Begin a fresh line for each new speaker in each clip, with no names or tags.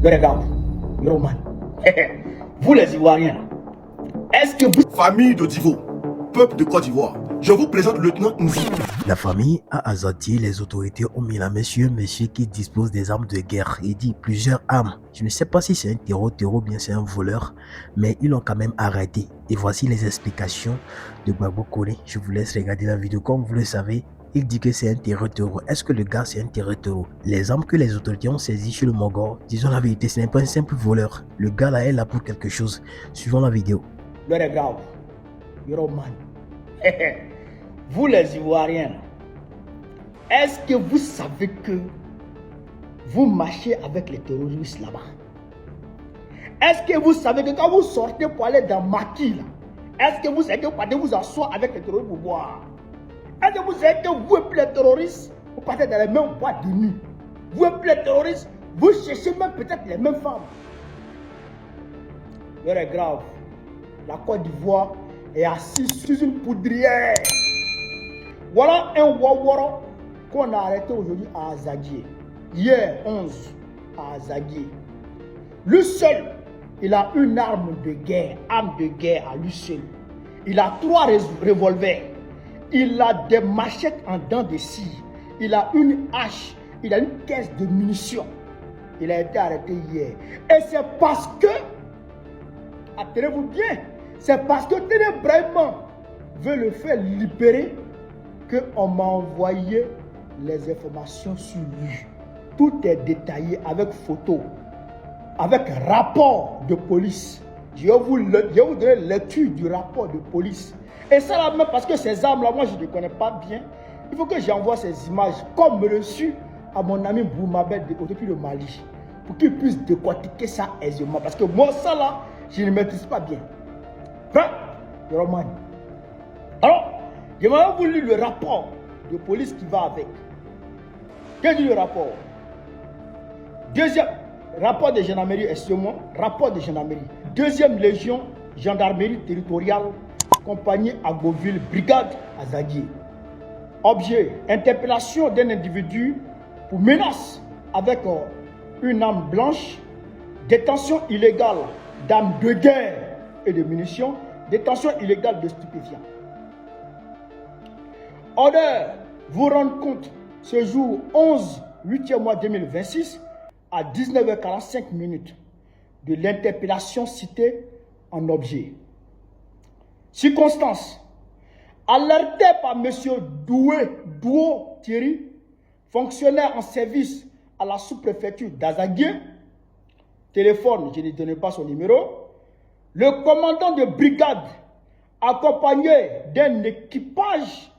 Mais regarde, Roman, vous les Ivoiriens, est-ce que vous...
Famille de Divo, peuple de Côte d'Ivoire, je vous présente le lieutenant Nzi.
La famille a Azadi, les autorités ont mis la main sur un monsieur qui dispose des armes de guerre. Il dit plusieurs armes. Je ne sais pas si c'est un terreau ou bien c'est un voleur, mais ils l'ont quand même arrêté. Et voici les explications de Gbagbo Kone. Je vous laisse regarder la vidéo. Comme vous le savez, il dit que c'est un terreau. Est-ce que le gars c'est un terreau? Les armes que les autorités ont saisies chez le Mogor, disons la vérité, ce n'est pas un simple voleur. Le gars là est là pour quelque chose. Suivons la vidéo.
Le regarde, Roman, vous les Ivoiriens, est-ce que vous savez que vous marchez avec les terroristes là-bas? Est-ce que vous savez que quand vous sortez pour aller dans Maki, est-ce que vous savez que vous partez vous asseoir avec les terroristes pour boire? Est-ce que vous savez que vous et puis les terroristes, vous partez dans les mêmes boîtes de nuit? Vous et puis les terroristes, vous cherchez même peut-être les mêmes femmes. L'heure est grave. La Côte d'Ivoire est assise sur une poudrière. Voilà un Wawara qu'on a arrêté aujourd'hui à Azadié. Hier 11 à Azadié. Lui seul, il a une arme de guerre à lui seul. Il a 3 revolvers. Il a des machettes en dents de scie. Il a une hache. Il a une caisse de munitions. Il a été arrêté hier. Et c'est parce que, attendez-vous bien, c'est parce que Téné Brahima veut le faire libérer qu'on m'a envoyé les informations sur lui. Tout est détaillé avec photo, avec rapport de police. Je vais vous donner lecture du rapport de police. Et ça là même parce que ces armes-là, moi je ne les connais pas bien. Il faut que j'envoie ces images comme reçu à mon ami Boumabel depuis le Mali. Pour qu'il puisse décortiquer ça aisément. Parce que moi ça là, je ne maîtrise pas bien. Hein? Roman. Alors, je vais vous lire le rapport de police qui va avec. Qu'est-ce que dit le rapport? Deuxième, rapport de gendarmerie, excusez-moi, rapport de gendarmerie. Deuxième légion, gendarmerie territoriale, compagnie Agoville, brigade Azadié. Objet, interpellation d'un individu pour menace avec une arme blanche, détention illégale d'armes de guerre et de munitions, détention illégale de stupéfiants. Ordre, vous rendre compte, ce jour 11, 8e mois 2026, à 19h45 de l'interpellation citée en objet. Circonstance, alerté par M. Douo Thierry, fonctionnaire en service à la sous-préfecture d'Azadié, téléphone, je ne donne pas son numéro, le commandant de brigade, accompagné d'un équipage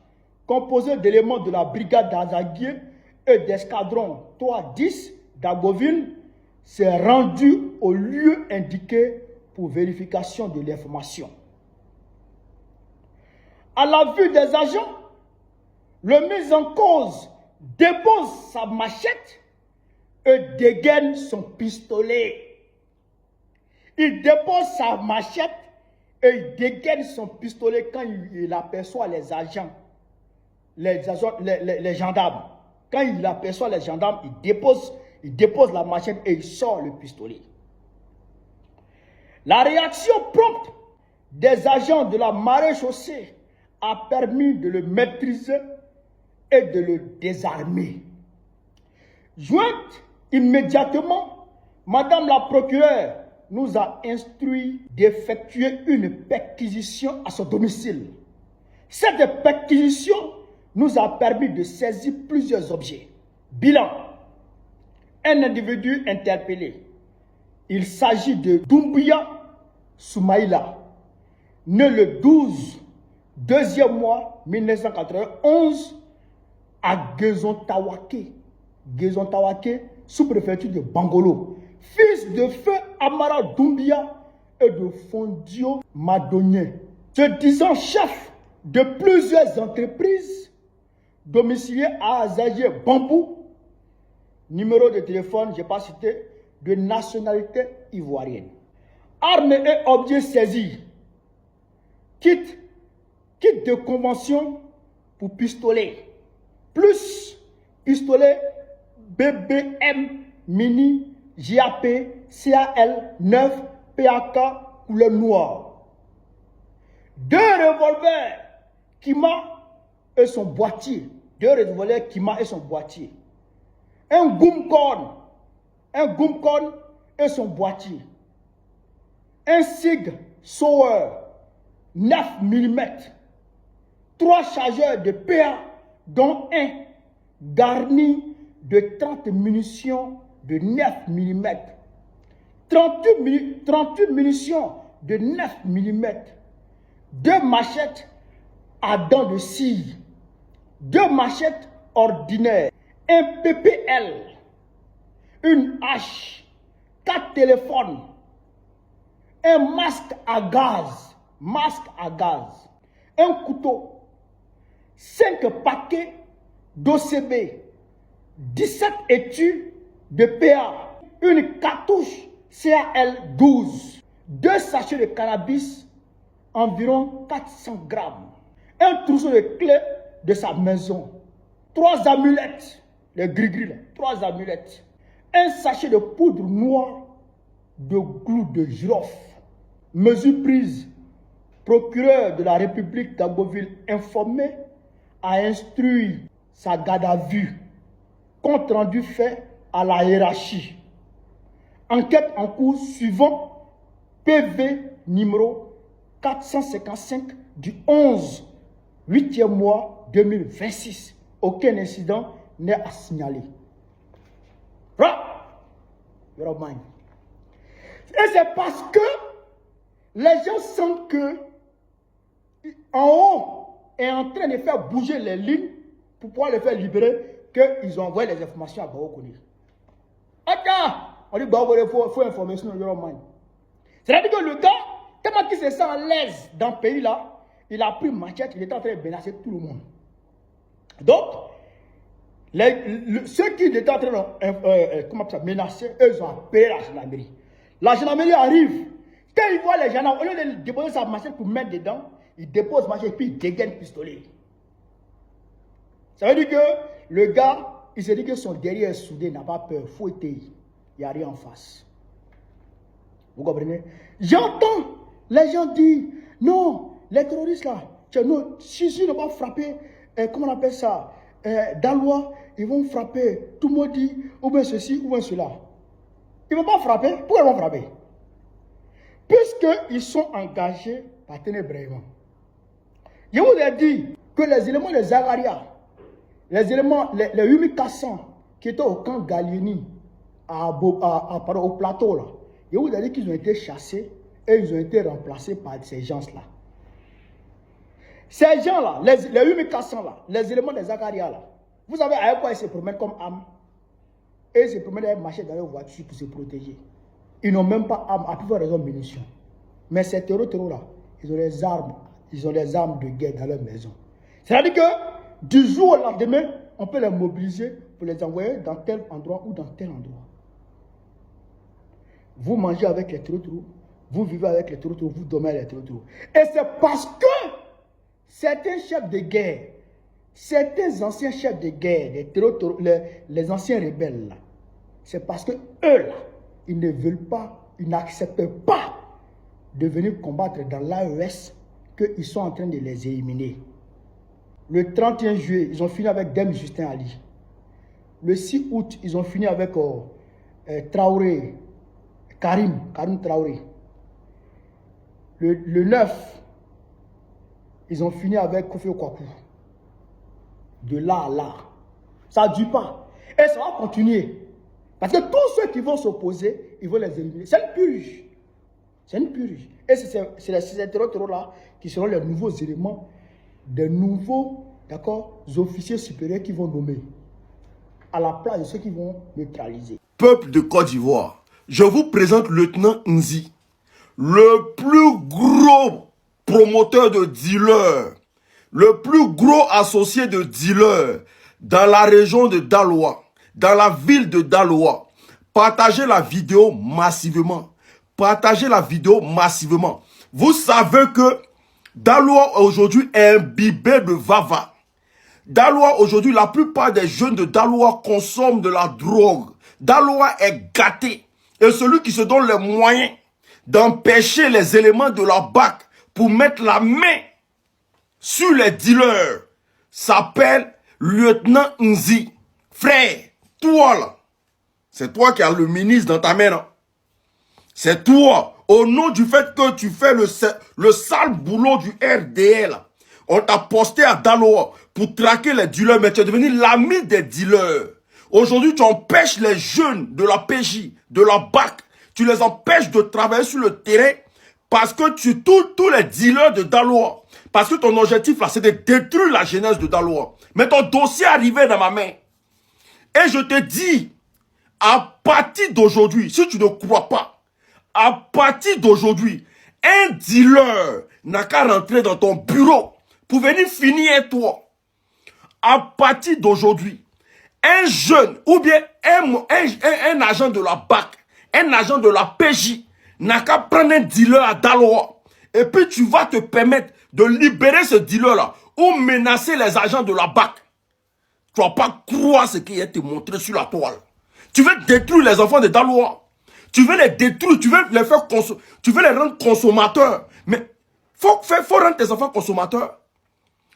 composé d'éléments de la brigade d'Azadié et d'escadron 310 d'Agoville, s'est rendu au lieu indiqué pour vérification de l'information. À la vue des agents, le mis en cause dépose sa machette et dégaine son pistolet. Il dépose sa machette et il dégaine son pistolet quand il aperçoit les agents, les gendarmes. Quand il aperçoit les gendarmes, il dépose la machette et il sort le pistolet. La réaction prompte des agents de la maréchaussée a permis de le maîtriser et de le désarmer. Jointe immédiatement, Madame la procureure nous a instruit d'effectuer une perquisition à son domicile. Cette perquisition nous a permis de saisir plusieurs objets. Bilan, un individu interpellé. Il s'agit de Doumbouya Soumaïla, né le 12, 2e mois 1991 à Gezontawake, sous-préfecture de Bangolo, fils de feu Amara Doumbia et de Fondio Madonien. Se disant chef de plusieurs entreprises domiciliées à Azadié Bambou, numéro de téléphone, je n'ai pas cité, de nationalité ivoirienne. Armes et objets saisis. Kit de convention pour pistolet. Plus pistolet BBM Mini JAP, CAL 9, PAK, couleur noire. 2 revolvers Kima et son boîtier. 2 revolvers Kima et son boîtier. Un Gumcorn et son boîtier. Un SIG Sauer 9 mm. 3 chargeurs de PA, dont un garni de 30 munitions de 9 mm. 38 munitions de 9 mm. 2 machettes à dents de scie. 2 machettes ordinaires. Un PPL. Une hache. 4 téléphones. Un masque à gaz. Un couteau. 5 paquets d'OCB. 17 étus de PA. Une cartouche CAL 12. 2 sachets de cannabis, environ 400 grammes. Un trousseau de clés de sa maison. 3 amulettes. Les gris-gris, 3 amulettes. Un sachet de poudre noire de clous de girofle. Mesure prise. Procureur de la République d'Agoville informé a instruit sa garde à vue. Compte rendu fait à la hiérarchie. Enquête en cours suivant PV numéro 455 du 11 8e mois 2026. Aucun incident n'est à signaler. Et c'est parce que les gens sentent que en haut est en train de faire bouger les lignes pour pouvoir les faire libérer qu'ils ont envoyé les informations à Baokoni. Attends, on dit Baokoni, il faut informer sur le Euroman. C'est-à-dire que le gars, tellement qu'il se sent à l'aise dans le pays là, il a pris machette, il est en train de menacer tout le monde. Donc, ceux qui étaient en train de menacer, eux ils ont appelé la gendarmerie. La gendarmerie arrive. Quand ils voient les gendarmes, au lieu de déposer sa machette pour mettre dedans, ils déposent machette et puis ils dégainent le pistolet. Ça veut dire que le gars, il se dit que son guerrier est soudé, n'a pas peur, fouetté. Il n'y a rien en face. Vous comprenez? J'entends les gens dire, non, les terroristes là, non, si ils ne vont pas frapper, comment on appelle ça, Dalois, ils vont frapper, tout le monde dit, ou bien ceci, ou bien cela. Ils ne vont pas frapper. Pourquoi ils vont frapper? Puisqu'ils sont engagés par Ténébrement. Je vous ai dit que les éléments de Zagaria, les éléments, les 8400 qui étaient au camp Gallieni, au plateau là, je vous ai dit qu'ils ont été chassés et ils ont été remplacés par ces gens-là. Ces gens-là, les 8400 là, les éléments de Zagaria là, vous savez avec quoi ils se promènent comme armes? Et ils se promènent avec marcher dans leur voiture pour se protéger. Ils n'ont même pas armes, à plus forte raison munitions. Mais ces terroristes-là, ils ont des armes. Ils ont des armes de guerre dans leur maison. C'est-à-dire que du jour au lendemain, on peut les mobiliser pour les envoyer dans tel endroit ou dans tel endroit. Vous mangez avec les terroristes, vous vivez avec les terroristes, vous dormez avec les terroristes. Et c'est parce que certains chefs de guerre, certains anciens chefs de guerre, les anciens rebelles là, c'est parce que eux là, ils ne veulent pas, ils n'acceptent pas de venir combattre dans l'AES qu'ils sont en train de les éliminer. Le 31 juillet, ils ont fini avec Dem Justin Ali. Le 6 août, ils ont fini avec Traoré, Karim Traoré. Le 9, ils ont fini avec Kofi Okwaku. De là à là. Ça ne dure pas. Et ça va continuer. Parce que tous ceux qui vont s'opposer, ils vont les éliminer. C'est une purge. C'est une purge. Et c'est ces terroristes-là qui seront les nouveaux éléments, des nouveaux officiers supérieurs qui vont nommer à la place de ceux qui vont neutraliser.
Peuple de Côte d'Ivoire, je vous présente le lieutenant Nzi, le plus gros promoteur de dealers, le plus gros associé de dealers dans la région de Daloa, dans la ville de Daloa. Partagez la vidéo massivement. Partagez la vidéo massivement. Vous savez que Daloa aujourd'hui est imbibé de vava. Daloa aujourd'hui, la plupart des jeunes de Daloa consomment de la drogue. Daloa est gâté. et celui qui se donne les moyens d'empêcher les éléments de la BAC pour mettre la main sur les dealers s'appelle lieutenant Nzi. Frère, toi là, c'est toi qui as le ministre dans ta main. Hein? C'est toi, au nom du fait que tu fais le sale boulot du RDL. On t'a posté à Daloa pour traquer les dealers, mais tu es devenu l'ami des dealers. Aujourd'hui, tu empêches les jeunes de la PJ, de la BAC, tu les empêches de travailler sur le terrain parce que tu touches tous les dealers de Daloa. Parce que ton objectif là, c'est de détruire la jeunesse de Daloa. Mais ton dossier est arrivé dans ma main. Et je te dis, à partir d'aujourd'hui, si tu ne crois pas, à partir d'aujourd'hui, un dealer n'a qu'à rentrer dans ton bureau pour venir finir toi. À partir d'aujourd'hui, un jeune ou bien un agent de la BAC, un agent de la PJ n'a qu'à prendre un dealer à Daloa. Et puis tu vas te permettre de libérer ce dealer-là ou menacer les agents de la BAC. Tu ne vas pas croire ce qui est te montré sur la toile. Tu veux détruire les enfants de Daloa. Tu veux les détruire, tu veux les faire tu veux les rendre consommateurs. Mais faut rendre tes enfants consommateurs.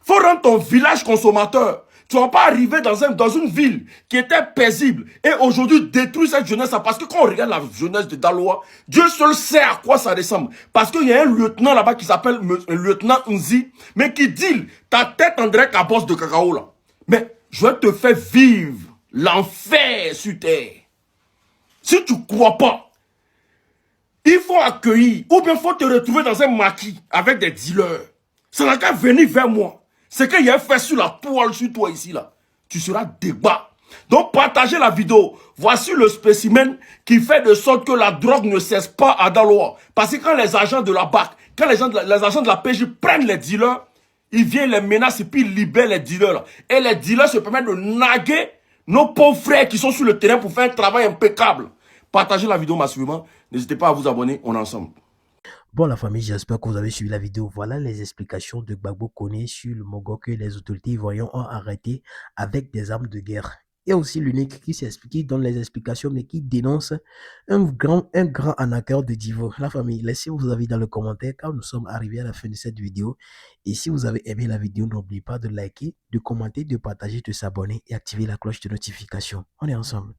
Faut rendre ton village consommateur. Tu ne vas pas arriver dans une ville qui était paisible et aujourd'hui détruire cette jeunesse. Parce que quand on regarde la jeunesse de Daloa, Dieu seul sait à quoi ça ressemble. Parce qu'il y a un lieutenant là-bas qui s'appelle lieutenant Nzi, mais qui dit ta tête en direct à bosse de cacao là. Mais je vais te faire vivre l'enfer sur terre. Si tu ne crois pas, il faut accueillir ou bien il faut te retrouver dans un maquis avec des dealers. Ça n'a qu'à venir vers moi. Ce qu'il y a fait sur la toile sur toi ici là, tu seras débat. Donc partagez la vidéo. Voici le spécimen qui fait de sorte que la drogue ne cesse pas à Daloa. Parce que quand les agents de la BAC, quand les agents de la PJ prennent les dealers, ils viennent les menacer et puis ils libèrent les dealers là. Et les dealers se permettent de naguer nos pauvres frères qui sont sur le terrain pour faire un travail impeccable. Partagez la vidéo massivement. N'hésitez pas à vous abonner. On est ensemble.
Bon, la famille, j'espère que vous avez suivi la vidéo. Voilà les explications de Gbagbo Koné sur le Mogok que les autorités ivoiriennes ont arrêté avec des armes de guerre. Et aussi l'unique qui donne les explications, mais qui dénonce un grand arnaqueur de Divo. La famille, laissez vos avis dans le commentaire car nous sommes arrivés à la fin de cette vidéo. Et si vous avez aimé la vidéo, n'oubliez pas de liker, de commenter, de partager, de s'abonner et activer la cloche de notification. On est ensemble.